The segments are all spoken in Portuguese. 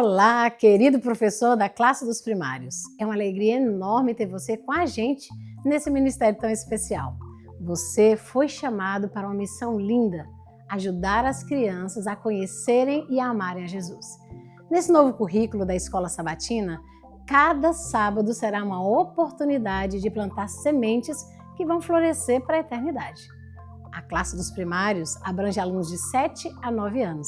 Olá, querido professor da classe dos primários. É uma alegria enorme ter você com a gente nesse ministério tão especial. Você foi chamado para uma missão linda, ajudar as crianças a conhecerem e a amarem a Jesus. Nesse novo currículo da Escola Sabatina, cada sábado será uma oportunidade de plantar sementes que vão florescer para a eternidade. A classe dos primários abrange alunos de 7 a 9 anos.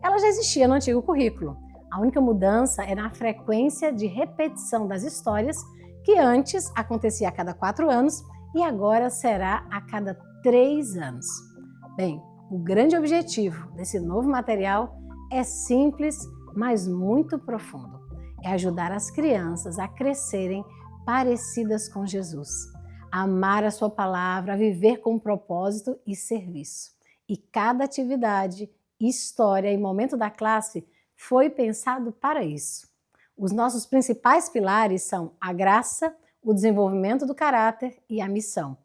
Ela já existia no antigo currículo. A única mudança é na frequência de repetição das histórias, que antes acontecia a cada 4 anos e agora será a cada 3 anos. Bem, o grande objetivo desse novo material é simples, mas muito profundo. É ajudar as crianças a crescerem parecidas com Jesus, a amar a sua palavra, a viver com propósito e serviço. E cada atividade, história e momento da classe foi pensado para isso. Os nossos principais pilares são a graça, o desenvolvimento do caráter e a missão.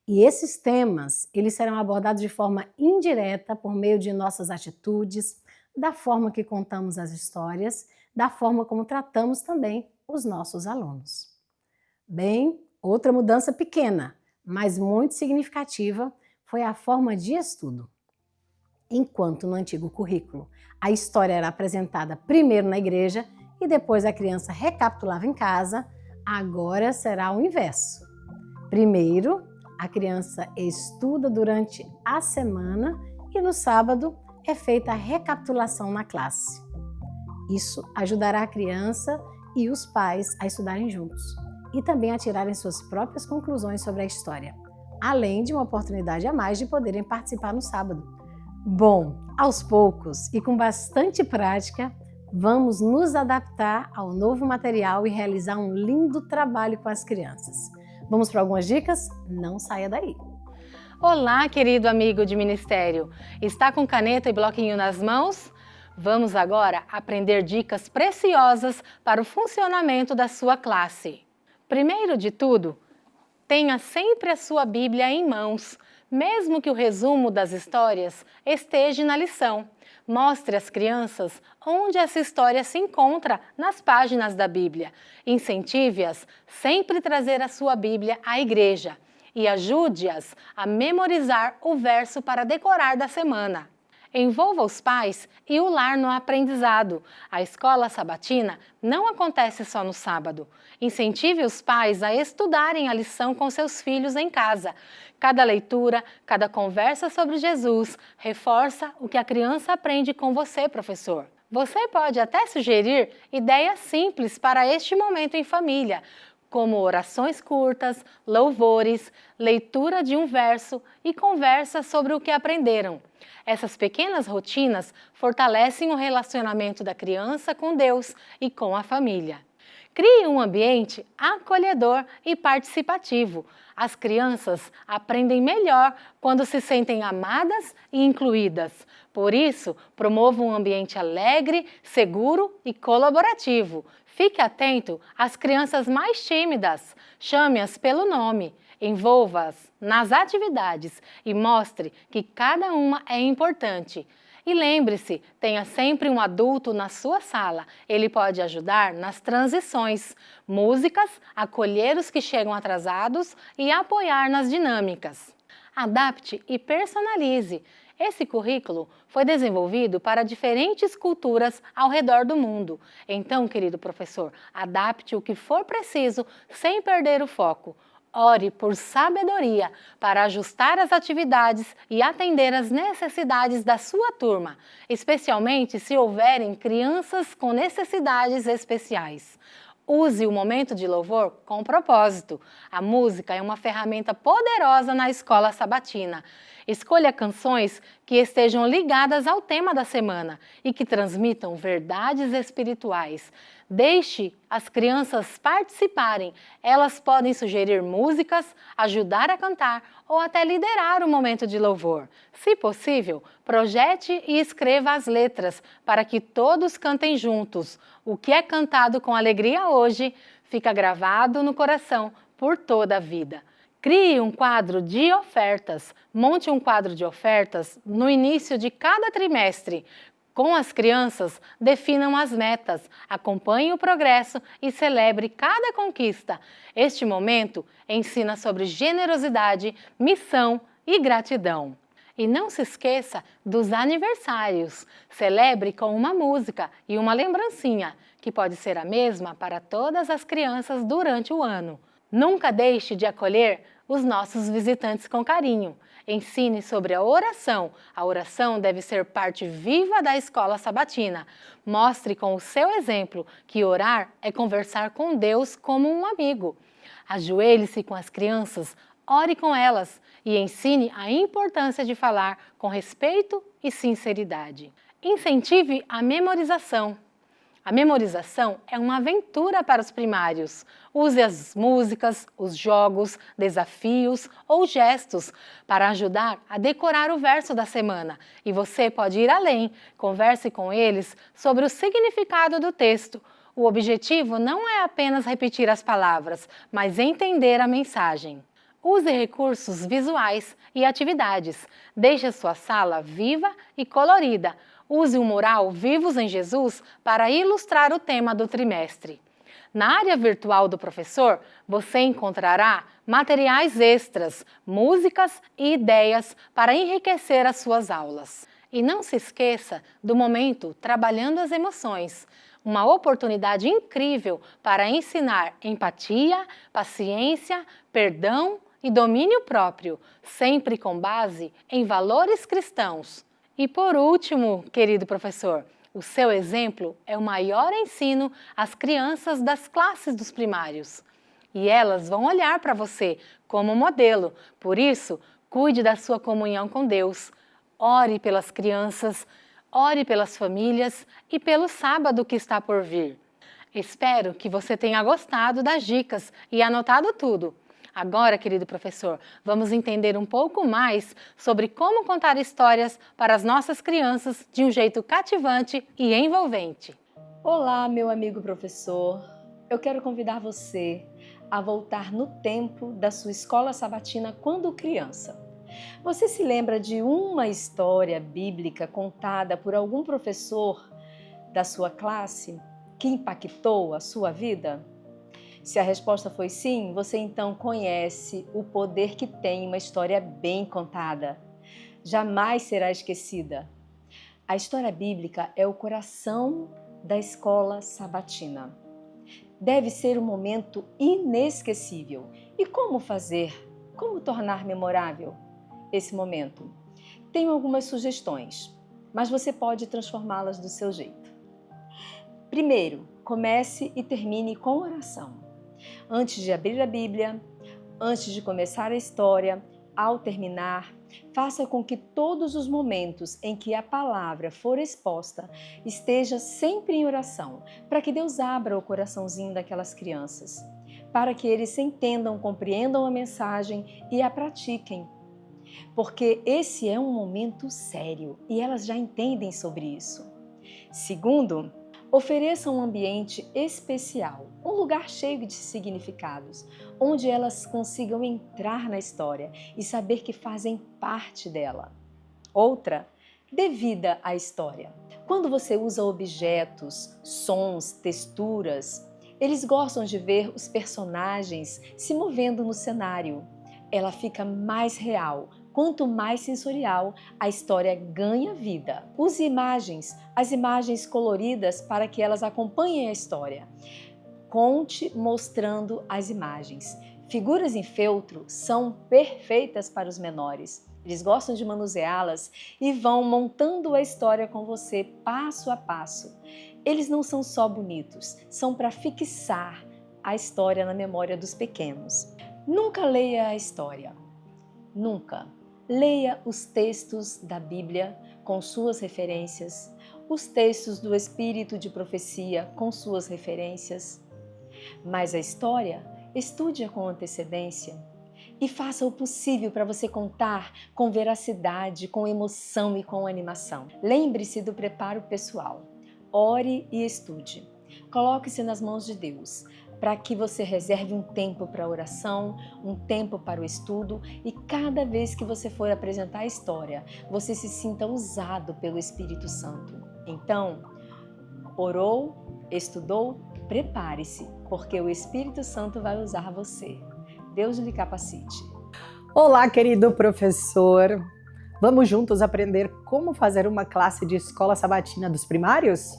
E esses temas, eles serão abordados de forma indireta por meio de nossas atitudes, da forma que contamos as histórias, da forma como tratamos também os nossos alunos. Bem, outra mudança pequena, mas muito significativa, foi a forma de estudo. Enquanto no antigo currículo a história era apresentada primeiro na igreja e depois a criança recapitulava em casa, agora será o inverso. Primeiro, a criança estuda durante a semana e no sábado é feita a recapitulação na classe. Isso ajudará a criança e os pais a estudarem juntos e também a tirarem suas próprias conclusões sobre a história, além de uma oportunidade a mais de poderem participar no sábado. Bom, aos poucos e com bastante prática, vamos nos adaptar ao novo material e realizar um lindo trabalho com as crianças. Vamos para algumas dicas? Não saia daí! Olá, querido amigo de ministério! Está com caneta e bloquinho nas mãos? Vamos agora aprender dicas preciosas para o funcionamento da sua classe. Primeiro de tudo, tenha sempre a sua Bíblia em mãos, mesmo que o resumo das histórias esteja na lição. Mostre às crianças onde essa história se encontra nas páginas da Bíblia. Incentive-as sempre a trazer a sua Bíblia à igreja e ajude-as a memorizar o verso para decorar da semana. Envolva os pais e o lar no aprendizado. A escola sabatina não acontece só no sábado. Incentive os pais a estudarem a lição com seus filhos em casa. Cada leitura, cada conversa sobre Jesus reforça o que a criança aprende com você, professor. Você pode até sugerir ideias simples para este momento em família, como orações curtas, louvores, leitura de um verso e conversa sobre o que aprenderam. Essas pequenas rotinas fortalecem o relacionamento da criança com Deus e com a família. Crie um ambiente acolhedor e participativo. As crianças aprendem melhor quando se sentem amadas e incluídas. Por isso, promova um ambiente alegre, seguro e colaborativo. Fique atento às crianças mais tímidas. Chame-as pelo nome. Envolva-as nas atividades e mostre que cada uma é importante. E lembre-se, tenha sempre um adulto na sua sala. Ele pode ajudar nas transições, músicas, acolher os que chegam atrasados e apoiar nas dinâmicas. Adapte e personalize. Esse currículo foi desenvolvido para diferentes culturas ao redor do mundo. Então, querido professor, adapte o que for preciso sem perder o foco. Ore por sabedoria para ajustar as atividades e atender às necessidades da sua turma, especialmente se houverem crianças com necessidades especiais. Use o momento de louvor com propósito. A música é uma ferramenta poderosa na escola sabatina. Escolha canções que estejam ligadas ao tema da semana e que transmitam verdades espirituais. Deixe as crianças participarem. Elas podem sugerir músicas, ajudar a cantar ou até liderar o momento de louvor. Se possível, projete e escreva as letras para que todos cantem juntos. O que é cantado com alegria hoje fica gravado no coração por toda a vida. Crie um quadro de ofertas. Monte um quadro de ofertas no início de cada trimestre. Com as crianças, definam as metas, acompanhe o progresso e celebre cada conquista. Este momento ensina sobre generosidade, missão e gratidão. E não se esqueça dos aniversários. Celebre com uma música e uma lembrancinha, que pode ser a mesma para todas as crianças durante o ano. Nunca deixe de acolher os nossos visitantes com carinho. Ensine sobre a oração. A oração deve ser parte viva da escola sabatina. Mostre com o seu exemplo que orar é conversar com Deus como um amigo. Ajoelhe-se com as crianças, ore com elas e ensine a importância de falar com respeito e sinceridade. Incentive a memorização. A memorização é uma aventura para os primários. Use as músicas, os jogos, desafios ou gestos para ajudar a decorar o verso da semana. E você pode ir além. Converse com eles sobre o significado do texto. O objetivo não é apenas repetir as palavras, mas entender a mensagem. Use recursos visuais e atividades. Deixe a sua sala viva e colorida. Use o mural Vivos em Jesus para ilustrar o tema do trimestre. Na área virtual do professor, você encontrará materiais extras, músicas e ideias para enriquecer as suas aulas. E não se esqueça do momento Trabalhando as Emoções, uma oportunidade incrível para ensinar empatia, paciência, perdão e domínio próprio, sempre com base em valores cristãos. E por último, querido professor, o seu exemplo é o maior ensino às crianças das classes dos primários. E elas vão olhar para você como modelo. Por isso, cuide da sua comunhão com Deus. Ore pelas crianças, ore pelas famílias e pelo sábado que está por vir. Espero que você tenha gostado das dicas e anotado tudo. Agora, querido professor, vamos entender um pouco mais sobre como contar histórias para as nossas crianças de um jeito cativante e envolvente. Olá, meu amigo professor. Eu quero convidar você a voltar no tempo da sua escola sabatina quando criança. Você se lembra de uma história bíblica contada por algum professor da sua classe que impactou a sua vida? Se a resposta foi sim, você então conhece o poder que tem uma história bem contada. Jamais será esquecida. A história bíblica é o coração da escola sabatina. Deve ser um momento inesquecível. E como fazer? Como tornar memorável esse momento? Tenho algumas sugestões, mas você pode transformá-las do seu jeito. Primeiro, comece e termine com oração. Antes de abrir a Bíblia, antes de começar a história, ao terminar, faça com que todos os momentos em que a palavra for exposta esteja sempre em oração, para que Deus abra o coraçãozinho daquelas crianças, para que eles entendam, compreendam a mensagem e a pratiquem. Porque esse é um momento sério e elas já entendem sobre isso. Segundo, ofereça um ambiente especial, um lugar cheio de significados, onde elas consigam entrar na história e saber que fazem parte dela. Outra, dê vida à história. Quando você usa objetos, sons, texturas, eles gostam de ver os personagens se movendo no cenário. Ela fica mais real. Quanto mais sensorial, a história ganha vida. Use imagens, as imagens coloridas para que elas acompanhem a história. Conte mostrando as imagens. Figuras em feltro são perfeitas para os menores. Eles gostam de manuseá-las e vão montando a história com você passo a passo. Eles não são só bonitos, são para fixar a história na memória dos pequenos. Nunca leia a história. Nunca. Leia os textos da Bíblia com suas referências, os textos do Espírito de Profecia com suas referências. Mas a história, estude-a com antecedência e faça o possível para você contar com veracidade, com emoção e com animação. Lembre-se do preparo pessoal. Ore e estude. Coloque-se nas mãos de Deus, para que você reserve um tempo para a oração, um tempo para o estudo e cada vez que você for apresentar a história, você se sinta usado pelo Espírito Santo. Então, orou, estudou, prepare-se, porque o Espírito Santo vai usar você. Deus lhe capacite. Olá, querido professor! Vamos juntos aprender como fazer uma classe de escola sabatina dos primários?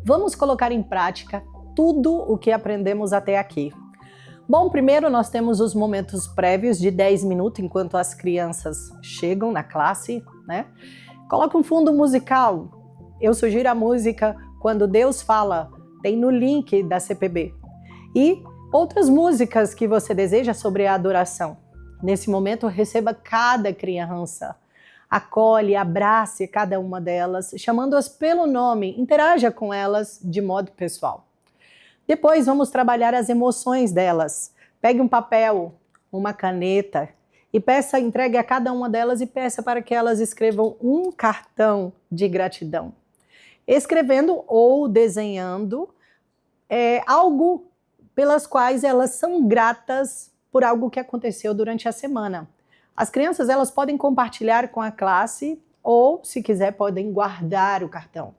Vamos colocar em prática tudo o que aprendemos até aqui. Bom, primeiro nós temos os momentos prévios de 10 minutos enquanto as crianças chegam na classe, né? Coloca um fundo musical. Eu sugiro a música Quando Deus Fala, tem no link da CPB. E outras músicas que você deseja sobre a adoração. Nesse momento, receba cada criança. Acolhe, abrace cada uma delas, chamando-as pelo nome, interaja com elas de modo pessoal. Depois vamos trabalhar as emoções delas. Pegue um papel, uma caneta e entregue a cada uma delas e peça para que elas escrevam um cartão de gratidão. Escrevendo ou desenhando algo pelas quais elas são gratas por algo que aconteceu durante a semana. As crianças elas podem compartilhar com a classe ou, se quiser, podem guardar o cartão.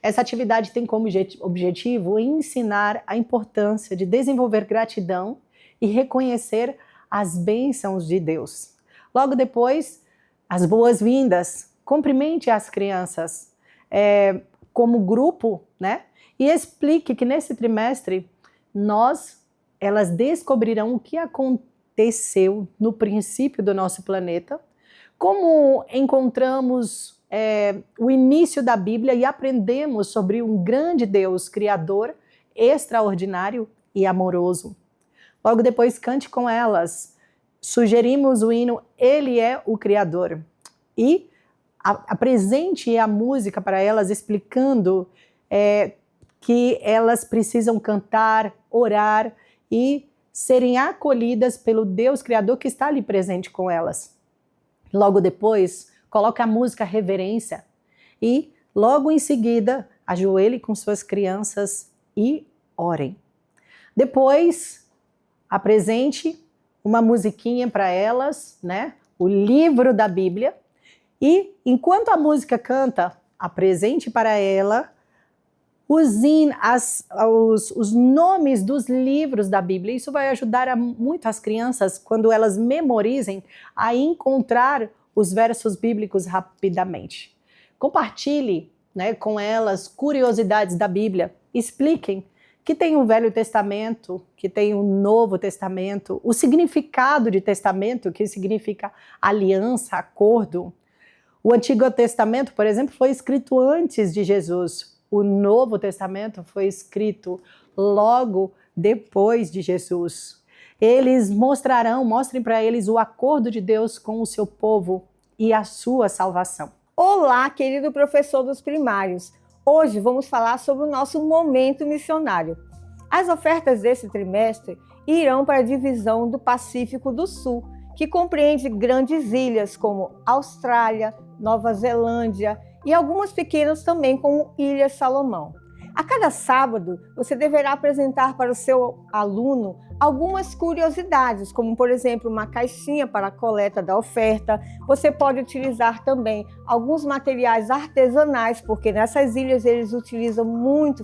Essa atividade tem como objetivo ensinar a importância de desenvolver gratidão e reconhecer as bênçãos de Deus. Logo depois, as boas-vindas. Cumprimente as crianças como grupo, né? E explique que nesse trimestre elas descobrirão o que aconteceu no princípio do nosso planeta, como encontramos o início da Bíblia e aprendemos sobre um grande Deus criador, extraordinário e amoroso. Logo depois, cante com elas. Sugerimos o hino Ele é o Criador. E apresente a música para elas, explicando que elas precisam cantar, orar e serem acolhidas pelo Deus Criador que está ali presente com elas. Logo depois, coloque a música Reverência e, logo em seguida, ajoelhe com suas crianças e orem. Depois, apresente uma musiquinha para elas, né? O livro da Bíblia. E, enquanto a música canta, apresente para ela os nomes dos livros da Bíblia. Isso vai ajudar muito as crianças, quando elas memorizem, a encontrar os versos bíblicos rapidamente. Compartilhe, né, com elas curiosidades da Bíblia. Expliquem que tem o Velho Testamento, que tem o Novo Testamento, o significado de testamento, que significa aliança, acordo. O Antigo Testamento, por exemplo, foi escrito antes de Jesus. O Novo Testamento foi escrito logo depois de Jesus. Mostrem para eles o acordo de Deus com o seu povo e a sua salvação. Olá, querido professor dos primários. Hoje vamos falar sobre o nosso momento missionário. As ofertas desse trimestre irão para a divisão do Pacífico do Sul, que compreende grandes ilhas como Austrália, Nova Zelândia e algumas pequenas também, como Ilha Salomão. A cada sábado, você deverá apresentar para o seu aluno algumas curiosidades, como, por exemplo, uma caixinha para a coleta da oferta. Você pode utilizar também alguns materiais artesanais, porque nessas ilhas eles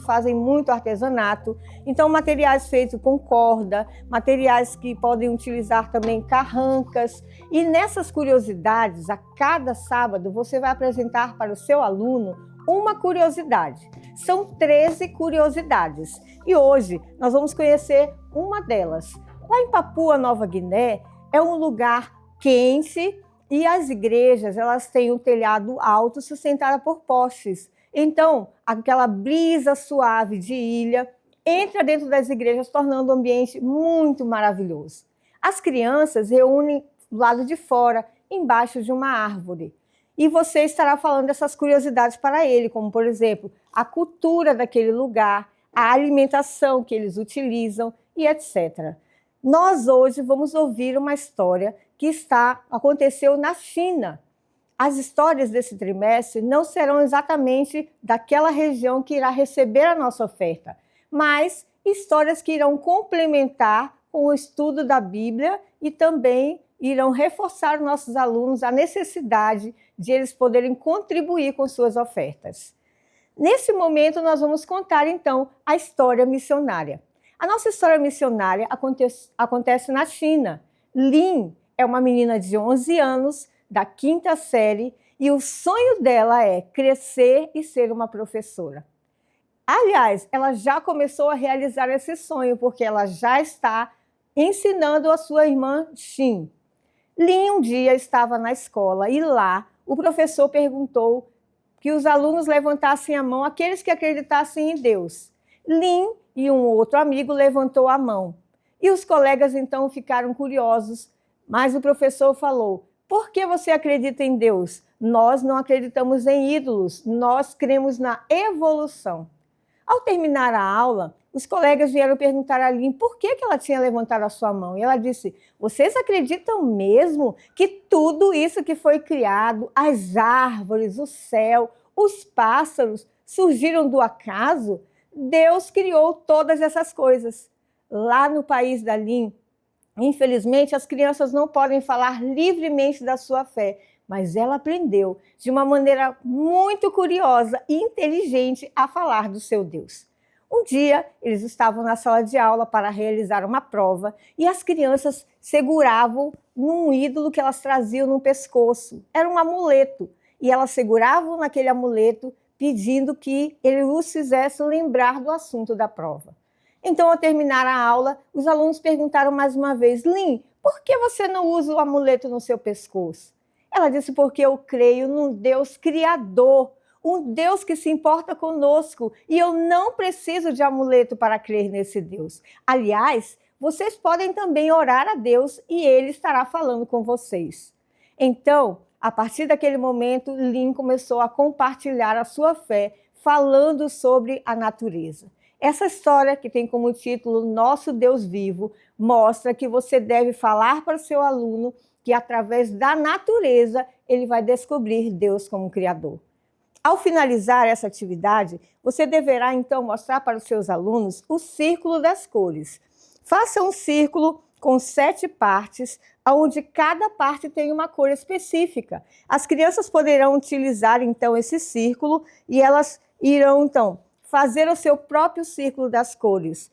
fazem muito artesanato. Então, materiais feitos com corda, materiais que podem utilizar também carrancas. E nessas curiosidades, a cada sábado, você vai apresentar para o seu aluno uma curiosidade. São 13 curiosidades e hoje nós vamos conhecer uma delas. Lá em Papua Nova Guiné é um lugar quente e as igrejas elas têm um telhado alto sustentado por postes. Então, aquela brisa suave de ilha entra dentro das igrejas, tornando o ambiente muito maravilhoso. As crianças reúnem do lado de fora, embaixo de uma árvore. E você estará falando dessas curiosidades para ele, como, por exemplo, a cultura daquele lugar, a alimentação que eles utilizam e etc. Nós hoje vamos ouvir uma história que aconteceu na China. As histórias desse trimestre não serão exatamente daquela região que irá receber a nossa oferta, mas histórias que irão complementar com o estudo da Bíblia e também irão reforçar nossos alunos a necessidade de eles poderem contribuir com suas ofertas. Nesse momento, nós vamos contar, então, a história missionária. A nossa história missionária acontece na China. Lin é uma menina de 11 anos, da 5ª série, e o sonho dela é crescer e ser uma professora. Aliás, ela já começou a realizar esse sonho, porque ela já está ensinando a sua irmã Xin. Lin um dia estava na escola e lá o professor perguntou que os alunos levantassem a mão, aqueles que acreditassem em Deus. Lin e um outro amigo levantou a mão. E os colegas então ficaram curiosos, mas o professor falou: por que você acredita em Deus? Nós não acreditamos em ídolos, nós cremos na evolução. Ao terminar a aula, os colegas vieram perguntar a Lin por que ela tinha levantado a sua mão. E ela disse: vocês acreditam mesmo que tudo isso que foi criado, as árvores, o céu, os pássaros, surgiram do acaso? Deus criou todas essas coisas. Lá no país da Lin, infelizmente, as crianças não podem falar livremente da sua fé, mas ela aprendeu de uma maneira muito curiosa e inteligente a falar do seu Deus. Um dia, eles estavam na sala de aula para realizar uma prova e as crianças seguravam num ídolo que elas traziam no pescoço. Era um amuleto. E elas seguravam naquele amuleto pedindo que ele os fizesse lembrar do assunto da prova. Então, ao terminar a aula, os alunos perguntaram mais uma vez: Lin, por que você não usa o amuleto no seu pescoço? Ela disse: porque eu creio num Deus criador, um Deus que se importa conosco, e eu não preciso de amuleto para crer nesse Deus. Aliás, vocês podem também orar a Deus e Ele estará falando com vocês. Então, a partir daquele momento, Lin começou a compartilhar a sua fé, falando sobre a natureza. Essa história, que tem como título Nosso Deus Vivo, mostra que você deve falar para o seu aluno que através da natureza ele vai descobrir Deus como Criador. Ao finalizar essa atividade, você deverá então mostrar para os seus alunos o círculo das cores. Faça um círculo com 7 partes, onde cada parte tem uma cor específica. As crianças poderão utilizar então esse círculo e elas irão então fazer o seu próprio círculo das cores.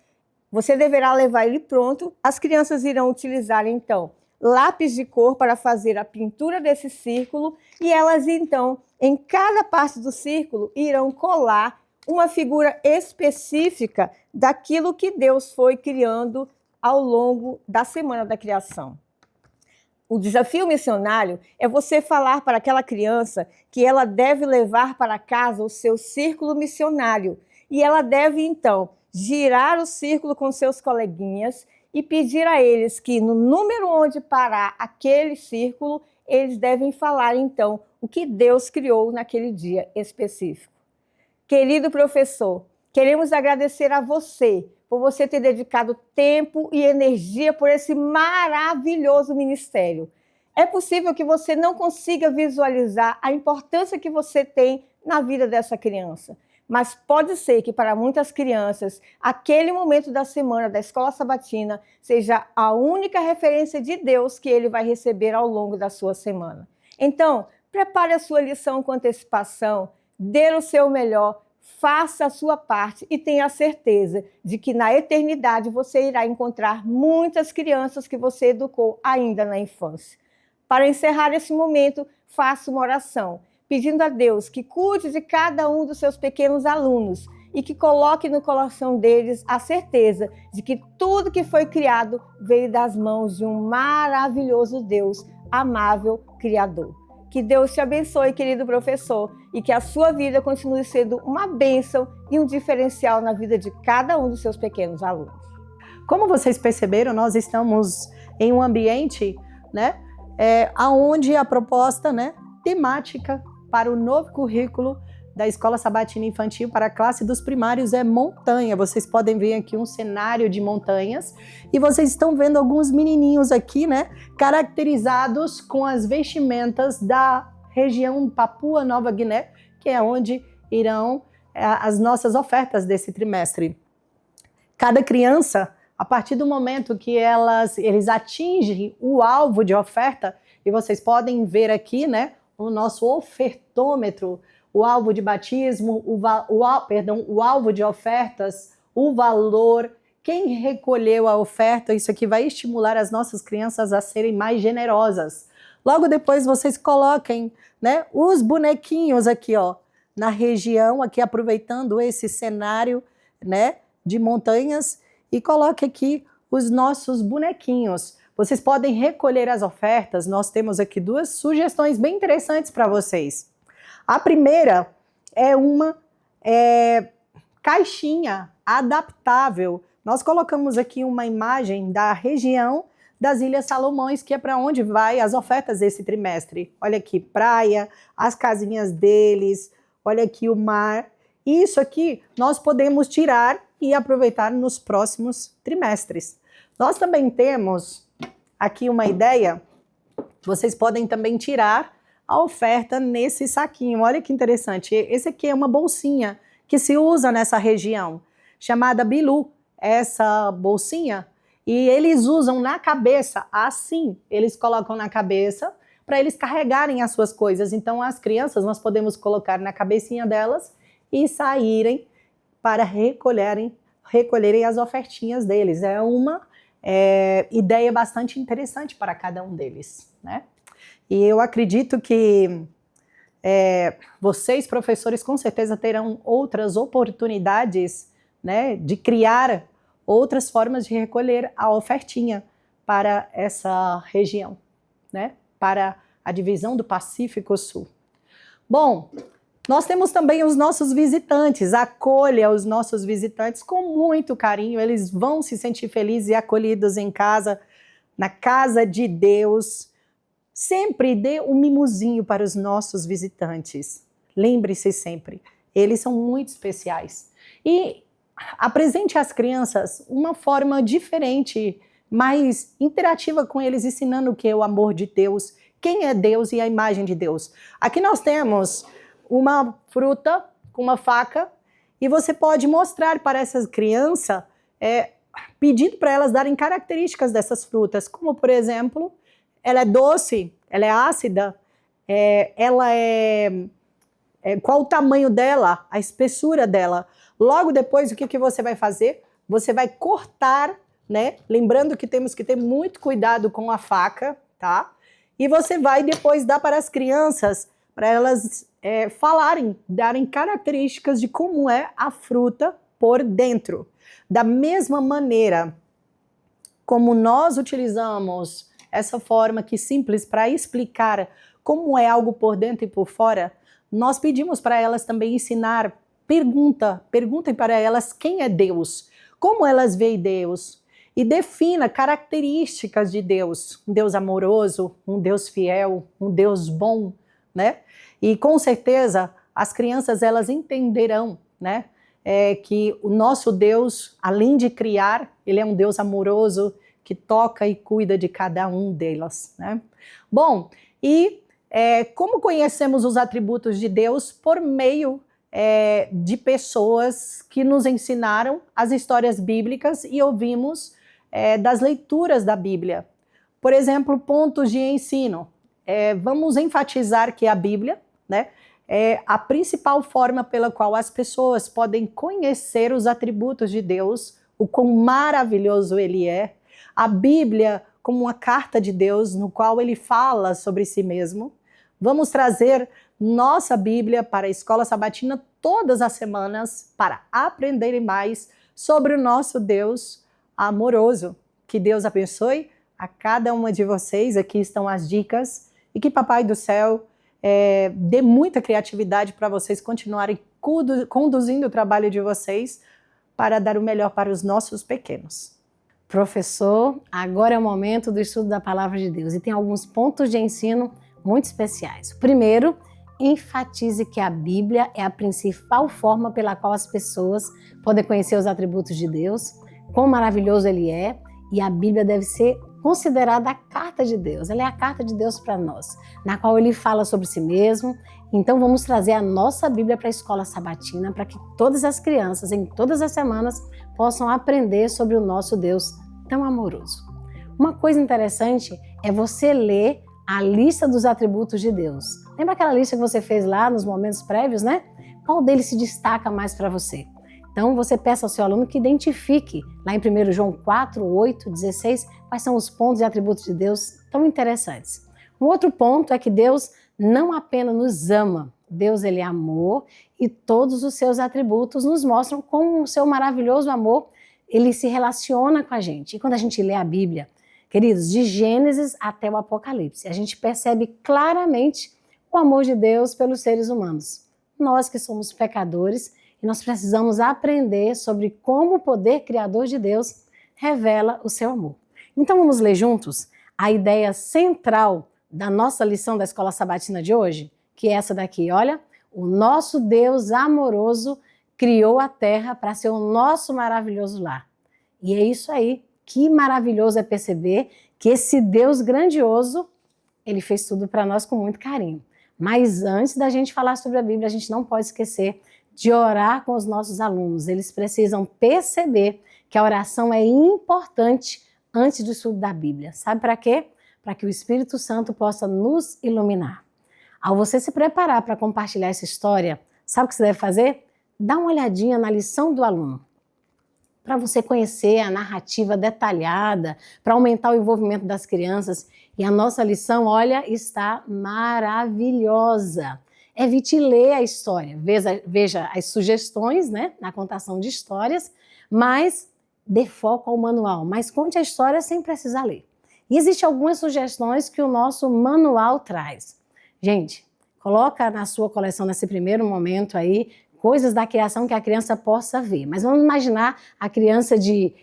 Você deverá levar ele pronto. As crianças irão utilizar então lápis de cor para fazer a pintura desse círculo e elas então, em cada parte do círculo, irão colar uma figura específica daquilo que Deus foi criando ao longo da Semana da Criação. O desafio missionário é você falar para aquela criança que ela deve levar para casa o seu círculo missionário e ela deve então girar o círculo com seus coleguinhas e pedir a eles que no número onde parar aquele círculo, eles devem falar então o que Deus criou naquele dia específico. Querido professor, queremos agradecer a você por você ter dedicado tempo e energia por esse maravilhoso ministério. É possível que você não consiga visualizar a importância que você tem na vida dessa criança, mas pode ser que para muitas crianças, aquele momento da semana da escola sabatina seja a única referência de Deus que ele vai receber ao longo da sua semana. Então, prepare a sua lição com antecipação, dê o seu melhor, faça a sua parte e tenha certeza de que na eternidade você irá encontrar muitas crianças que você educou ainda na infância. Para encerrar esse momento, faça uma oração, pedindo a Deus que cuide de cada um dos seus pequenos alunos e que coloque no coração deles a certeza de que tudo que foi criado veio das mãos de um maravilhoso Deus, amável Criador. Que Deus te abençoe, querido professor, e que a sua vida continue sendo uma bênção e um diferencial na vida de cada um dos seus pequenos alunos. Como vocês perceberam, nós estamos em um ambiente, onde a proposta, temática para o novo currículo da Escola Sabatina Infantil para a classe dos primários é montanha. Vocês podem ver aqui um cenário de montanhas e vocês estão vendo alguns menininhos aqui, caracterizados com as vestimentas da região Papua Nova Guiné, que é onde irão as nossas ofertas desse trimestre. Cada criança, a partir do momento que eles atingem o alvo de oferta, e vocês podem ver aqui, o nosso ofertômetro, o alvo de batismo, o alvo de ofertas, o valor, quem recolheu a oferta. Isso aqui vai estimular as nossas crianças a serem mais generosas. Logo depois vocês coloquem, né, os bonequinhos aqui, ó, na região, aqui aproveitando esse cenário, né, de montanhas, e coloque aqui os nossos bonequinhos. Vocês podem recolher as ofertas. Nós temos aqui duas sugestões bem interessantes para vocês. A primeira é uma caixinha adaptável. Nós colocamos aqui uma imagem da região das Ilhas Salomões, que é para onde vai as ofertas desse trimestre. Olha aqui, praia, as casinhas deles, olha aqui o mar. Isso aqui nós podemos tirar e aproveitar nos próximos trimestres. Nós também temos aqui uma ideia, vocês podem também tirar a oferta nesse saquinho. Olha que interessante, esse aqui é uma bolsinha que se usa nessa região, chamada Bilu, essa bolsinha, e eles usam na cabeça, assim, eles colocam na cabeça para eles carregarem as suas coisas. Então as crianças nós podemos colocar na cabecinha delas e saírem para recolherem as ofertinhas deles. É uma ideia bastante interessante para cada um deles, né? E eu acredito que vocês, professores, com certeza terão outras oportunidades, né, de criar outras formas de recolher a ofertinha para essa região, né, para a divisão do Pacífico Sul. Bom, nós temos também os nossos visitantes. Acolha os nossos visitantes com muito carinho. Eles vão se sentir felizes e acolhidos em casa, na casa de Deus. Sempre dê um mimozinho para os nossos visitantes. Lembre-se sempre, eles são muito especiais. E apresente às crianças uma forma diferente, mais interativa com eles, ensinando o que é o amor de Deus, quem é Deus e a imagem de Deus. Aqui nós temos uma fruta com uma faca e você pode mostrar para essas crianças, pedindo para elas darem características dessas frutas, como por exemplo, ela é doce, ela é ácida, qual o tamanho dela, a espessura dela. Logo depois, o que você vai fazer? Você vai cortar, né? Lembrando que temos que ter muito cuidado com a faca, tá? E você vai depois dar para as crianças, para elas falarem, darem características de como é a fruta por dentro. Da mesma maneira como nós utilizamos essa forma aqui simples para explicar como é algo por dentro e por fora, nós pedimos para elas também ensinar, perguntem para elas quem é Deus, como elas veem Deus, e defina características de Deus, um Deus amoroso, um Deus fiel, um Deus bom, né? E com certeza as crianças elas entenderão, né, que o nosso Deus, além de criar, ele é um Deus amoroso que toca e cuida de cada um delas, né? Bom, e como conhecemos os atributos de Deus? Por meio de pessoas que nos ensinaram as histórias bíblicas e ouvimos das leituras da Bíblia. Por exemplo, pontos de ensino. Vamos enfatizar que a Bíblia, né, é a principal forma pela qual as pessoas podem conhecer os atributos de Deus, o quão maravilhoso ele é. A Bíblia como uma carta de Deus, no qual ele fala sobre si mesmo. Vamos trazer nossa Bíblia para a Escola Sabatina todas as semanas para aprenderem mais sobre o nosso Deus amoroso. Que Deus abençoe a cada uma de vocês. Aqui estão as dicas e que Papai do Céu dê muita criatividade para vocês continuarem conduzindo o trabalho de vocês para dar o melhor para os nossos pequenos. Professor, agora é o momento do estudo da Palavra de Deus e tem alguns pontos de ensino muito especiais. O primeiro, enfatize que a Bíblia é a principal forma pela qual as pessoas podem conhecer os atributos de Deus, quão maravilhoso ele é, e a Bíblia deve ser considerada a carta de Deus. Ela é a carta de Deus para nós, na qual ele fala sobre si mesmo. Então vamos trazer a nossa Bíblia para a Escola Sabatina para que todas as crianças, em todas as semanas, possam aprender sobre o nosso Deus tão amoroso. Uma coisa interessante é você ler a lista dos atributos de Deus. Lembra aquela lista que você fez lá nos momentos prévios, né? Qual deles se destaca mais para você? Então, você peça ao seu aluno que identifique, lá em 1 João 4, 8, 16, quais são os pontos e atributos de Deus tão interessantes. Um outro ponto é que Deus não apenas nos ama, Deus ele é amor e todos os seus atributos nos mostram como o seu maravilhoso amor ele se relaciona com a gente. E quando a gente lê a Bíblia, queridos, de Gênesis até o Apocalipse, a gente percebe claramente o amor de Deus pelos seres humanos. Nós que somos pecadores, e nós precisamos aprender sobre como o poder criador de Deus revela o seu amor. Então vamos ler juntos a ideia central da nossa lição da Escola Sabatina de hoje, que é essa daqui, olha. O nosso Deus amoroso criou a terra para ser o nosso maravilhoso lar. E é isso aí, que maravilhoso é perceber que esse Deus grandioso, ele fez tudo para nós com muito carinho. Mas antes da gente falar sobre a Bíblia, a gente não pode esquecer de orar com os nossos alunos. Eles precisam perceber que a oração é importante antes do estudo da Bíblia. Sabe para quê? Para que o Espírito Santo possa nos iluminar. Ao você se preparar para compartilhar essa história, sabe o que você deve fazer? Dá uma olhadinha na lição do aluno, para você conhecer a narrativa detalhada, para aumentar o envolvimento das crianças. E a nossa lição, olha, está maravilhosa. Evite ler a história, veja as sugestões, né, na contação de histórias, mas dê foco ao manual, mas conte a história sem precisar ler. E existem algumas sugestões que o nosso manual traz. Gente, coloca na sua coleção, nesse primeiro momento aí, coisas da criação que a criança possa ver. Mas vamos imaginar a criança de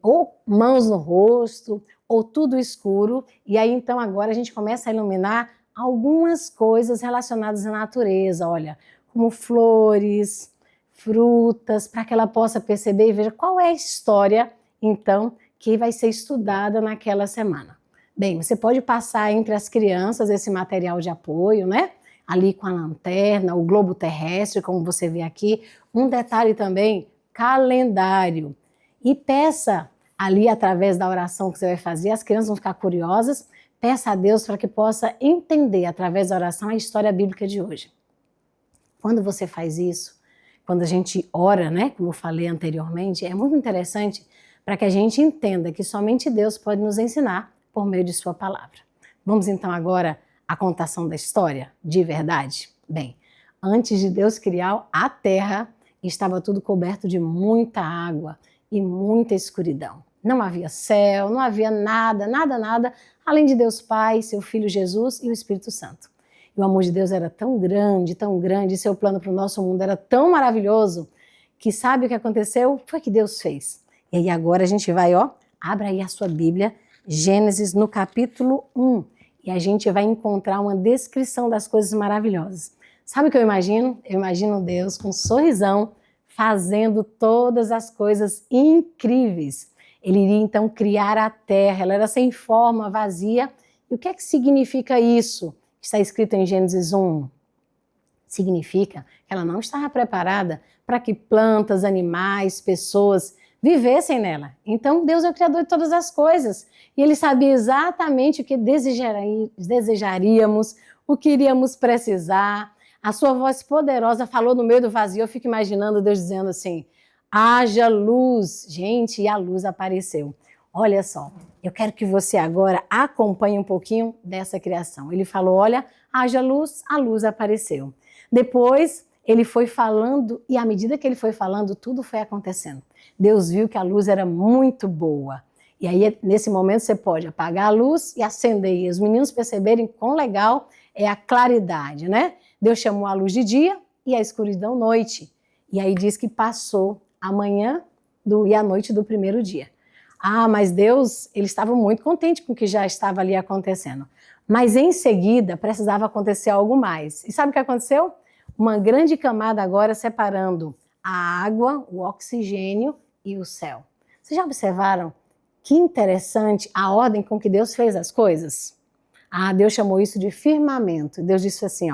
ou mãos no rosto, ou tudo escuro, e aí então agora a gente começa a iluminar algumas coisas relacionadas à natureza, olha, como flores, frutas, para que ela possa perceber e veja qual é a história, então, que vai ser estudada naquela semana. Bem, você pode passar entre as crianças esse material de apoio, né? Ali com a lanterna, o globo terrestre, como você vê aqui. Um detalhe também, calendário. E peça ali, através da oração que você vai fazer, as crianças vão ficar curiosas, peça a Deus para que possa entender, através da oração, a história bíblica de hoje. Quando você faz isso, quando a gente ora, né, como eu falei anteriormente, é muito interessante para que a gente entenda que somente Deus pode nos ensinar por meio de sua palavra. Vamos então agora à contação da história, de verdade? Bem, antes de Deus criar a terra, estava tudo coberto de muita água e muita escuridão. Não havia céu, não havia nada, além de Deus Pai, seu Filho Jesus e o Espírito Santo. E o amor de Deus era tão grande, e seu plano para o nosso mundo era tão maravilhoso, que sabe o que aconteceu? Foi que Deus fez. E aí agora a gente vai, abra aí a sua Bíblia, Gênesis no capítulo 1, e a gente vai encontrar uma descrição das coisas maravilhosas. Sabe o que eu imagino? Eu imagino Deus com um sorrisão, fazendo todas as coisas incríveis. Ele iria então criar a terra, ela era sem forma, vazia. E o que é que significa isso? Está escrito em Gênesis 1. Significa que ela não estava preparada para que plantas, animais, pessoas vivessem nela. Então Deus é o criador de todas as coisas. E Ele sabia exatamente o que desejaríamos, o que iríamos precisar. A sua voz poderosa falou no meio do vazio. Eu fico imaginando Deus dizendo assim, haja luz. Gente, e a luz apareceu. Olha só, eu quero que você agora acompanhe um pouquinho dessa criação. Ele falou, olha, haja luz, a luz apareceu. Depois, ele foi falando e à medida que ele foi falando, tudo foi acontecendo. Deus viu que a luz era muito boa. E aí, nesse momento, você pode apagar a luz e acender. E os meninos perceberem quão legal é a claridade, né? Deus chamou a luz de dia e a escuridão noite. E aí diz que passou a manhã e a noite do primeiro dia. Ah, mas Deus, ele estava muito contente com o que já estava ali acontecendo. Mas em seguida precisava acontecer algo mais. E sabe o que aconteceu? Uma grande camada agora separando a água, o oxigênio e o céu. Vocês já observaram que interessante a ordem com que Deus fez as coisas? Ah, Deus chamou isso de firmamento. Deus disse assim,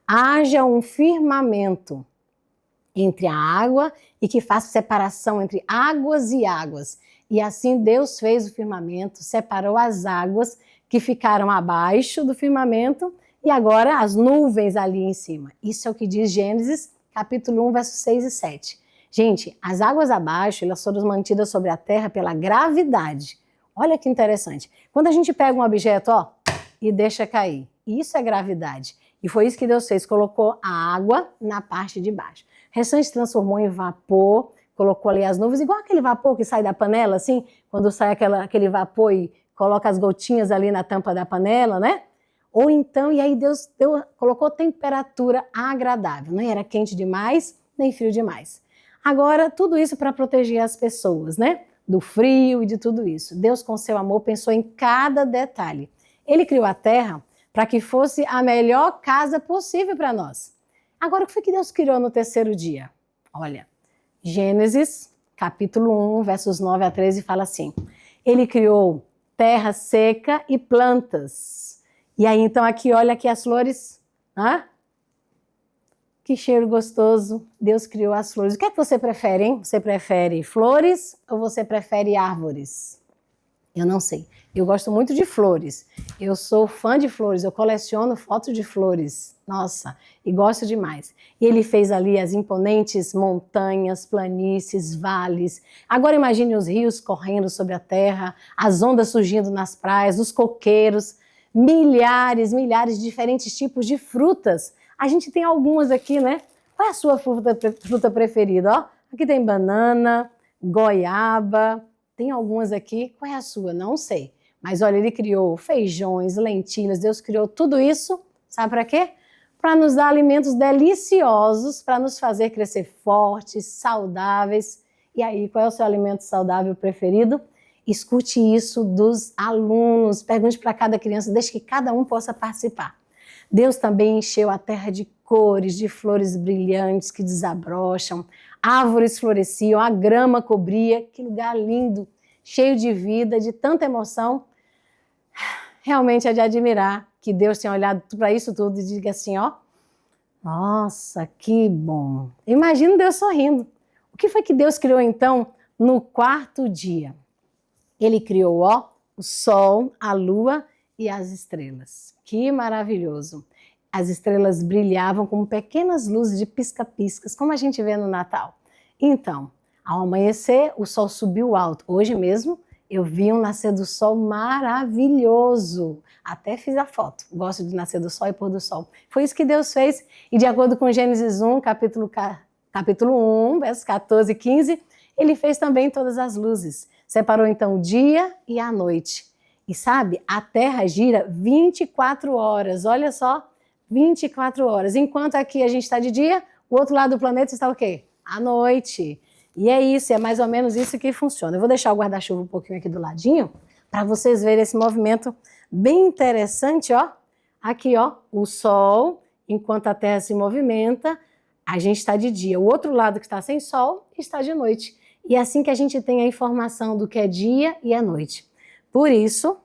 haja um firmamento entre a água e que faça separação entre águas e águas. E assim Deus fez o firmamento, separou as águas que ficaram abaixo do firmamento E agora as nuvens ali em cima. Isso é o que diz Gênesis, capítulo 1, versos 6 e 7. Gente, as águas abaixo, elas foram mantidas sobre a terra pela gravidade. Olha que interessante. Quando a gente pega um objeto, ó, e deixa cair, isso é gravidade. E foi isso que Deus fez, colocou a água na parte de baixo. O restante transformou em vapor, colocou ali as nuvens, igual aquele vapor que sai da panela, assim, quando sai aquele vapor e coloca as gotinhas ali na tampa da panela, né? Ou então, e aí Deus colocou temperatura agradável, não era quente demais, nem frio demais. Agora, tudo isso para proteger as pessoas, né? Do frio e de tudo isso. Deus, com seu amor, pensou em cada detalhe. Ele criou a terra para que fosse a melhor casa possível para nós. Agora, o que foi que Deus criou no terceiro dia? Olha, Gênesis, capítulo 1, versos 9 a 13, fala assim: Ele criou terra seca e plantas. E aí, então, aqui, olha aqui as flores. Que cheiro gostoso. Deus criou as flores. O que é que você prefere, hein? Você prefere flores ou você prefere árvores? Eu não sei. Eu gosto muito de flores. Eu sou fã de flores. Eu coleciono fotos de flores. Nossa, e gosto demais. E ele fez ali as imponentes montanhas, planícies, vales. Agora imagine os rios correndo sobre a terra, as ondas surgindo nas praias, os coqueiros, milhares de diferentes tipos de frutas. A gente tem algumas aqui, né? Qual é a sua fruta preferida? Ó, aqui tem banana, goiaba, tem algumas aqui. Qual é a sua? Não sei. Mas olha, ele criou feijões, lentilhas, Deus criou tudo isso, sabe para quê? Para nos dar alimentos deliciosos, para nos fazer crescer fortes, saudáveis. E aí, qual é o seu alimento saudável preferido? Escute isso dos alunos, pergunte para cada criança, deixe que cada um possa participar. Deus também encheu a terra de cores, de flores brilhantes que desabrocham, árvores floresciam, a grama cobria, que lugar lindo, cheio de vida, de tanta emoção. Realmente é de admirar que Deus tenha olhado para isso tudo e diga assim, ó, nossa, que bom. Imagina Deus sorrindo. O que foi que Deus criou então no quarto dia? Ele criou, ó, o sol, a lua e as estrelas. Que maravilhoso! As estrelas brilhavam como pequenas luzes de pisca-piscas, como a gente vê no Natal. Então, ao amanhecer, o sol subiu alto. Hoje mesmo, eu vi um nascer do sol maravilhoso. Até fiz a foto. Gosto de nascer do sol e pôr do sol. Foi isso que Deus fez. E de acordo com Gênesis 1, capítulo 1, versos 14 e 15, ele fez também todas as luzes. Separou então o dia e a noite. E sabe, a Terra gira 24 horas, olha só, 24 horas. Enquanto aqui a gente está de dia, o outro lado do planeta está o quê? À noite. E é isso, é mais ou menos isso que funciona. Eu vou deixar o guarda-chuva um pouquinho aqui do ladinho, para vocês verem esse movimento bem interessante, ó. Aqui, ó, o Sol, enquanto a Terra se movimenta, a gente está de dia. O outro lado que está sem Sol está de noite. E é assim que a gente tem a informação do que é dia e é noite. Por isso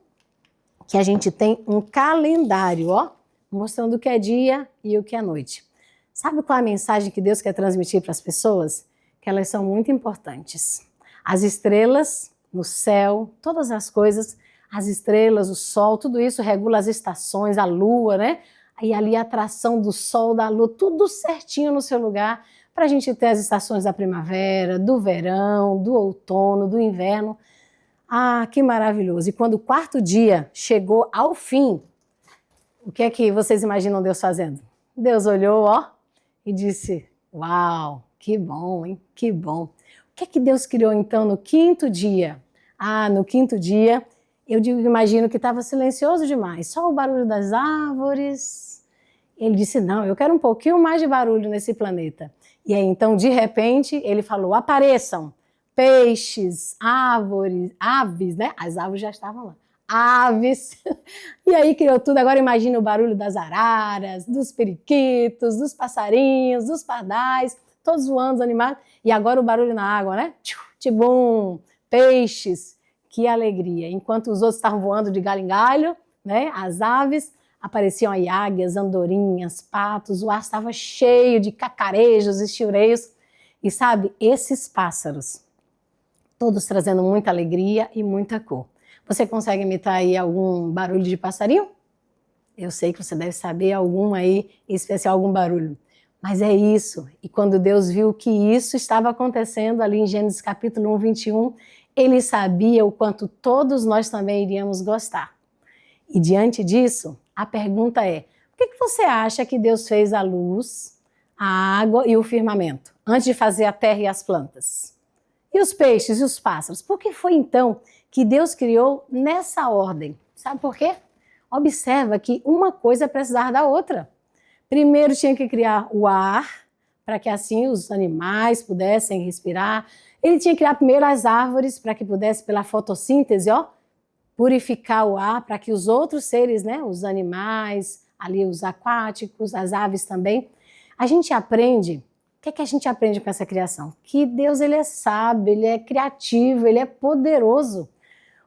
que a gente tem um calendário, ó, mostrando o que é dia e o que é noite. Sabe qual é a mensagem que Deus quer transmitir para as pessoas? Que elas são muito importantes. As estrelas no céu, todas as coisas, as estrelas, o sol, tudo isso regula as estações, a lua, né? E ali a atração do sol, da lua, tudo certinho no seu lugar, para a gente ter as estações da primavera, do verão, do outono, do inverno. Ah, que maravilhoso! E quando o quarto dia chegou ao fim, o que é que vocês imaginam Deus fazendo? Deus olhou, ó, e disse, uau, que bom, hein? Que bom. O que é que Deus criou então no quinto dia? Ah, no quinto dia, eu imagino que estava silencioso demais, só o barulho das árvores. Ele disse, não, eu quero um pouquinho mais de barulho nesse planeta. E aí, então, de repente, ele falou, apareçam peixes, árvores, aves, né? As aves já estavam lá. Aves. E aí criou tudo. Agora imagina o barulho das araras, dos periquitos, dos passarinhos, dos pardais, todos voando, animados. E agora o barulho na água, né? Tibum, peixes. Que alegria. Enquanto os outros estavam voando de galho em galho, né? As aves, apareciam aí águias, andorinhas, patos, o ar estava cheio de cacarejos e chiureios. E sabe, esses pássaros, todos trazendo muita alegria e muita cor. Você consegue imitar aí algum barulho de passarinho? Eu sei que você deve saber algum aí, em especial algum barulho. Mas é isso. E quando Deus viu que isso estava acontecendo ali em Gênesis capítulo 1, 21, ele sabia o quanto todos nós também iríamos gostar. E diante disso, a pergunta é: por que você acha que Deus fez a luz, a água e o firmamento, antes de fazer a terra e as plantas? E os peixes e os pássaros? Por que foi então que Deus criou nessa ordem? Sabe por quê? Observa que uma coisa precisava da outra. Primeiro tinha que criar o ar, para que assim os animais pudessem respirar. Ele tinha que criar primeiro as árvores, para que pudesse, pela fotossíntese, purificar o ar, para que os outros seres, né, os animais, ali os aquáticos, as aves também. A gente aprende, o que a gente aprende com essa criação? Que Deus, ele é sábio, ele é criativo, ele é poderoso.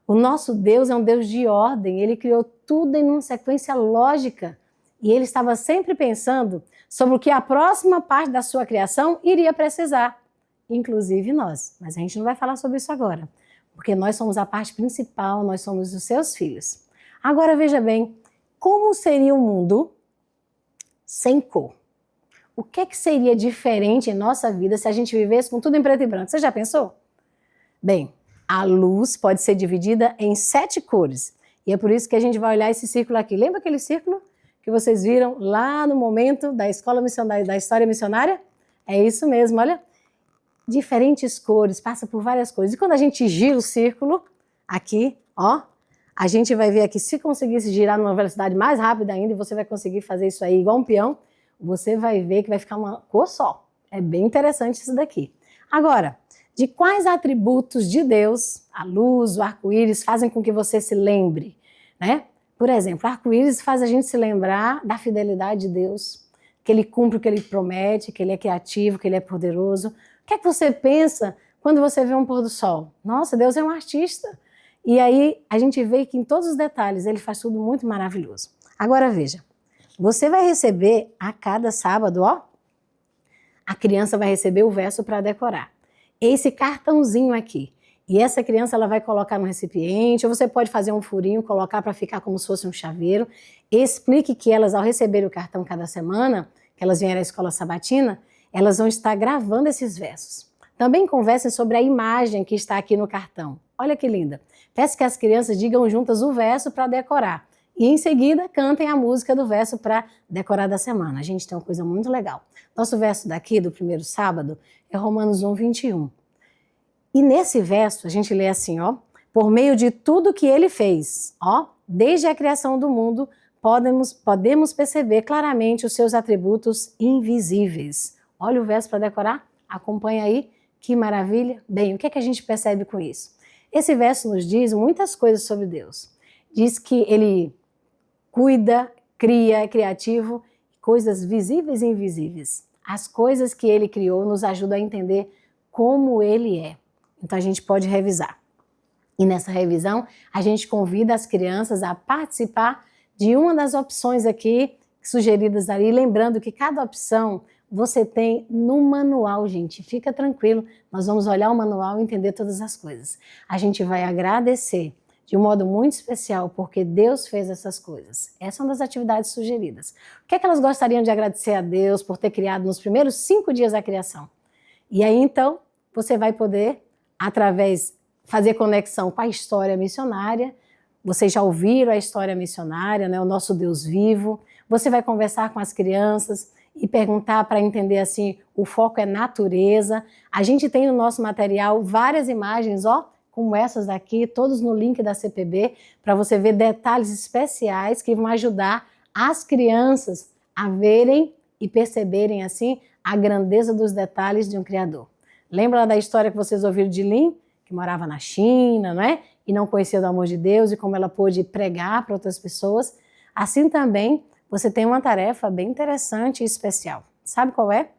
O nosso Deus é um Deus de ordem, ele criou tudo em uma sequência lógica. E ele estava sempre pensando sobre o que a próxima parte da sua criação iria precisar, inclusive nós. Mas a gente não vai falar sobre isso agora, porque nós somos a parte principal, nós somos os seus filhos. Agora veja bem, como seria o mundo sem cor? O que seria diferente em nossa vida se a gente vivesse com tudo em preto e branco? Você já pensou? Bem, a luz pode ser dividida em 7 cores. E é por isso que a gente vai olhar esse círculo aqui. Lembra aquele círculo que vocês viram lá no momento da escola missionária, da história missionária? É isso mesmo, olha. Diferentes cores, passa por várias cores. E quando a gente gira o círculo, aqui, a gente vai ver aqui, se conseguisse girar numa velocidade mais rápida ainda, e você vai conseguir fazer isso aí igual um peão, você vai ver que vai ficar uma cor só. É bem interessante isso daqui. Agora, de quais atributos de Deus, a luz, o arco-íris, fazem com que você se lembre, né? Por exemplo, o arco-íris faz a gente se lembrar da fidelidade de Deus, que ele cumpre o que ele promete, que ele é criativo, que ele é poderoso. O que é que você pensa quando você vê um pôr do sol? Nossa, Deus é um artista. E aí a gente vê que em todos os detalhes ele faz tudo muito maravilhoso. Agora veja, você vai receber a cada sábado, a criança vai receber o verso para decorar. Esse cartãozinho aqui. E essa criança ela vai colocar no recipiente, ou você pode fazer um furinho, colocar para ficar como se fosse um chaveiro. Explique que elas, ao receber o cartão cada semana, que elas vierem à escola sabatina, elas vão estar gravando esses versos. Também conversem sobre a imagem que está aqui no cartão. Olha que linda. Peço que as crianças digam juntas o verso para decorar. E em seguida cantem a música do verso para decorar da semana. A gente tem uma coisa muito legal. Nosso verso daqui, do primeiro sábado, é Romanos 1, 21. E nesse verso a gente lê assim, por meio de tudo que ele fez, desde a criação do mundo, podemos perceber claramente os seus atributos invisíveis. Olha o verso para decorar, acompanha aí, que maravilha. Bem, o que a gente percebe com isso? Esse verso nos diz muitas coisas sobre Deus. Diz que ele cuida, cria, é criativo, coisas visíveis e invisíveis. As coisas que ele criou nos ajudam a entender como ele é. Então a gente pode revisar. E nessa revisão, a gente convida as crianças a participar de uma das opções aqui sugeridas ali, lembrando que cada opção você tem no manual, gente. Fica tranquilo, nós vamos olhar o manual e entender todas as coisas. A gente vai agradecer de um modo muito especial, porque Deus fez essas coisas. Essa é uma das atividades sugeridas. O que é que elas gostariam de agradecer a Deus por ter criado nos primeiros 5 dias da criação? E aí, então, você vai poder, fazer conexão com a história missionária. Vocês já ouviram a história missionária, né? O nosso Deus vivo. Você vai conversar com as crianças e perguntar para entender assim, o foco é natureza. A gente tem no nosso material várias imagens, como essas daqui, todos no link da CPB, para você ver detalhes especiais que vão ajudar as crianças a verem e perceberem assim a grandeza dos detalhes de um Criador. Lembra da história que vocês ouviram de Lin, que morava na China, não é? E não conhecia do amor de Deus e como ela pôde pregar para outras pessoas? Assim também, você tem uma tarefa bem interessante e especial. Sabe qual é?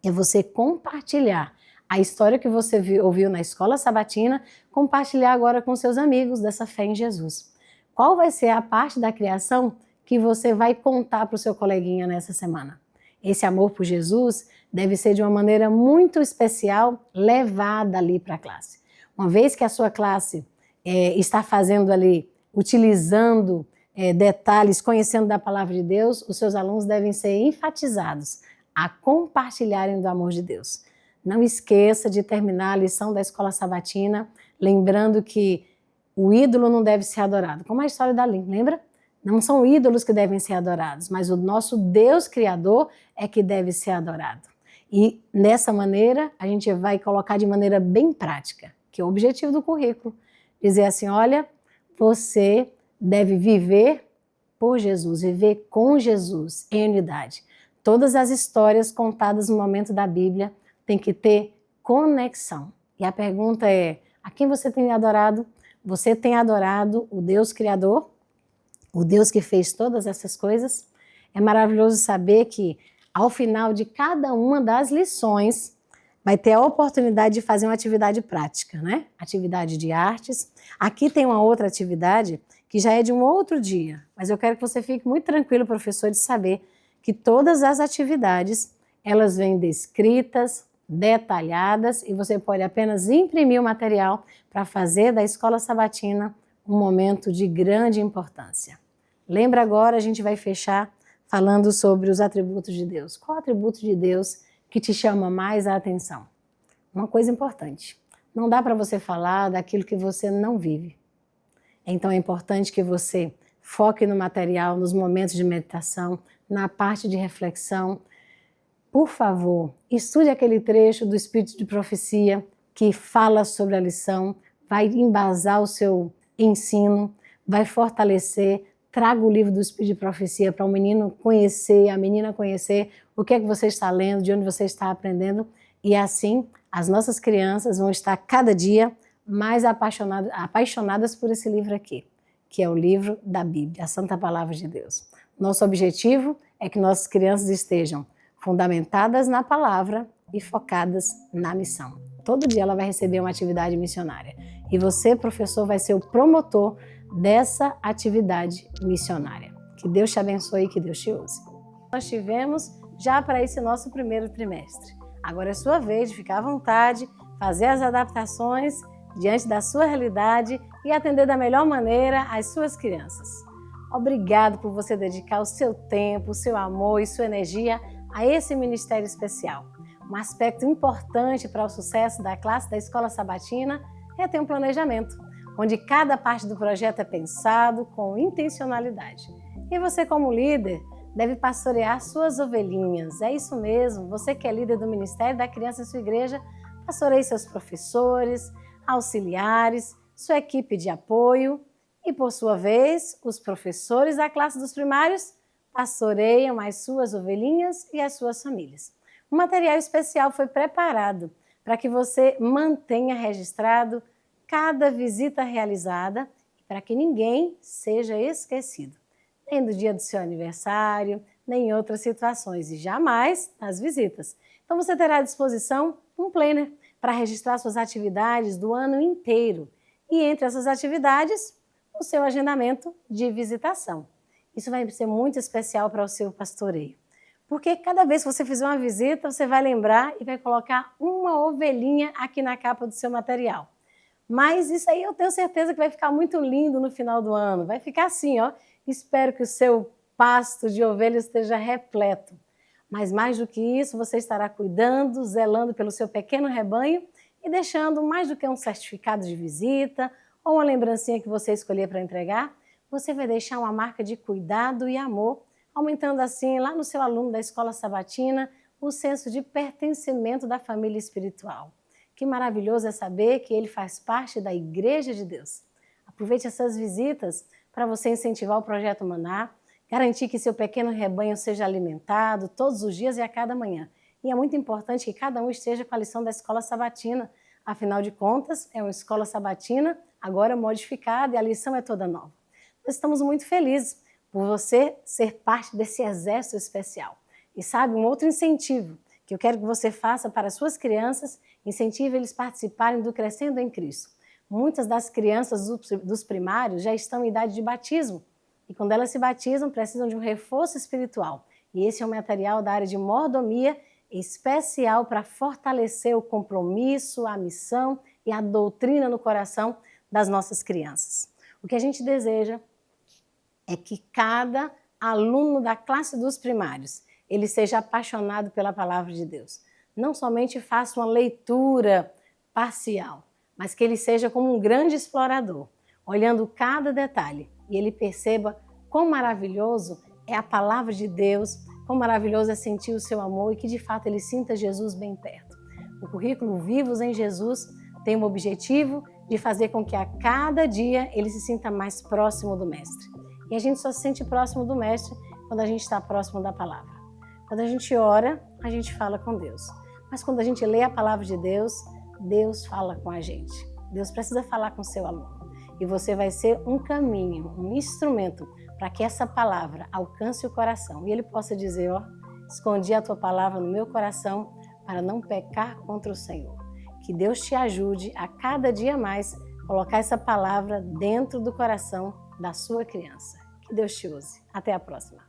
É você compartilhar a história que você ouviu na escola sabatina, compartilhar agora com seus amigos dessa fé em Jesus. Qual vai ser a parte da criação que você vai contar para o seu coleguinha nessa semana? Esse amor por Jesus deve ser de uma maneira muito especial, levada ali para a classe. Uma vez que a sua classe está fazendo ali, utilizando detalhes, conhecendo da palavra de Deus, os seus alunos devem ser enfatizados a compartilharem do amor de Deus. Não esqueça de terminar a lição da escola sabatina, lembrando que o ídolo não deve ser adorado. Como a história da Lin, lembra? Não são ídolos que devem ser adorados, mas o nosso Deus Criador é que deve ser adorado. E nessa maneira, a gente vai colocar de maneira bem prática, que é o objetivo do currículo. Dizer assim, olha, você deve viver por Jesus, viver com Jesus em unidade. Todas as histórias contadas no momento da Bíblia têm que ter conexão. E a pergunta é, a quem você tem adorado? Você tem adorado o Deus Criador? O Deus que fez todas essas coisas? É maravilhoso saber que ao final de cada uma das lições, vai ter a oportunidade de fazer uma atividade prática, né? Atividade de artes. Aqui tem uma outra atividade que já é de um outro dia, mas eu quero que você fique muito tranquilo, professor, de saber que todas as atividades, elas vêm descritas, detalhadas, e você pode apenas imprimir o material para fazer da escola sabatina um momento de grande importância. Lembra agora, a gente vai fechar falando sobre os atributos de Deus. Qual atributo de Deus que te chama mais a atenção? Uma coisa importante, não dá para você falar daquilo que você não vive. Então é importante que você foque no material, nos momentos de meditação, na parte de reflexão. Por favor, estude aquele trecho do Espírito de Profecia que fala sobre a lição, vai embasar o seu ensino, vai fortalecer. Traga o livro do Espírito de Profecia para o menino conhecer, a menina conhecer o que é que você está lendo, de onde você está aprendendo. E assim, as nossas crianças vão estar cada dia mais apaixonadas por esse livro aqui, que é o livro da Bíblia, a Santa Palavra de Deus. Nosso objetivo é que nossas crianças estejam fundamentadas na palavra e focadas na missão. Todo dia ela vai receber uma atividade missionária. E você, professor, vai ser o promotor dessa atividade missionária. Que Deus te abençoe e que Deus te use. Nós tivemos já para esse nosso primeiro trimestre. Agora é sua vez de ficar à vontade, fazer as adaptações diante da sua realidade e atender da melhor maneira as suas crianças. Obrigado por você dedicar o seu tempo, o seu amor e sua energia a esse ministério especial. Um aspecto importante para o sucesso da classe da Escola Sabatina é ter um planejamento, onde cada parte do projeto é pensado com intencionalidade. E você, como líder, deve pastorear suas ovelhinhas. É isso mesmo, você que é líder do Ministério da Criança em sua igreja, pastoreie seus professores, auxiliares, sua equipe de apoio e, por sua vez, os professores da classe dos primários pastoreiam as suas ovelhinhas e as suas famílias. Um material especial foi preparado para que você mantenha registrado cada visita realizada, para que ninguém seja esquecido, nem do dia do seu aniversário, nem em outras situações, e jamais nas visitas. Então você terá à disposição um planner para registrar suas atividades do ano inteiro, e entre essas atividades, o seu agendamento de visitação. Isso vai ser muito especial para o seu pastoreio, porque cada vez que você fizer uma visita, você vai lembrar e vai colocar uma ovelhinha aqui na capa do seu material. Mas isso aí eu tenho certeza que vai ficar muito lindo no final do ano. Vai ficar assim, ó. Espero que o seu pasto de ovelhas esteja repleto. Mas mais do que isso, você estará cuidando, zelando pelo seu pequeno rebanho e deixando mais do que um certificado de visita ou uma lembrancinha que você escolher para entregar, você vai deixar uma marca de cuidado e amor, aumentando assim lá no seu aluno da Escola Sabatina o senso de pertencimento da família espiritual. Que maravilhoso é saber que ele faz parte da Igreja de Deus. Aproveite essas visitas para você incentivar o Projeto Maná, garantir que seu pequeno rebanho seja alimentado todos os dias e a cada manhã. E é muito importante que cada um esteja com a lição da Escola Sabatina. Afinal de contas, é uma Escola Sabatina, agora modificada, e a lição é toda nova. Nós estamos muito felizes por você ser parte desse exército especial. E sabe, um outro incentivo que eu quero que você faça para as suas crianças, incentive eles participarem do Crescendo em Cristo. Muitas das crianças dos primários já estão em idade de batismo, e quando elas se batizam, precisam de um reforço espiritual. E esse é um material da área de mordomia especial para fortalecer o compromisso, a missão e a doutrina no coração das nossas crianças. O que a gente deseja é que cada aluno da classe dos primários, ele seja apaixonado pela palavra de Deus. Não somente faça uma leitura parcial, mas que ele seja como um grande explorador, olhando cada detalhe e ele perceba quão maravilhoso é a palavra de Deus, quão maravilhoso é sentir o seu amor e que de fato ele sinta Jesus bem perto. O currículo Vivos em Jesus tem o objetivo de fazer com que a cada dia ele se sinta mais próximo do Mestre. E a gente só se sente próximo do Mestre quando a gente está próximo da palavra. Quando a gente ora, a gente fala com Deus. Mas quando a gente lê a palavra de Deus, Deus fala com a gente. Deus precisa falar com o seu aluno. E você vai ser um caminho, um instrumento para que essa palavra alcance o coração. E ele possa dizer, ó, escondi a tua palavra no meu coração para não pecar contra o Senhor. Que Deus te ajude a cada dia mais colocar essa palavra dentro do coração da sua criança. Que Deus te use. Até a próxima.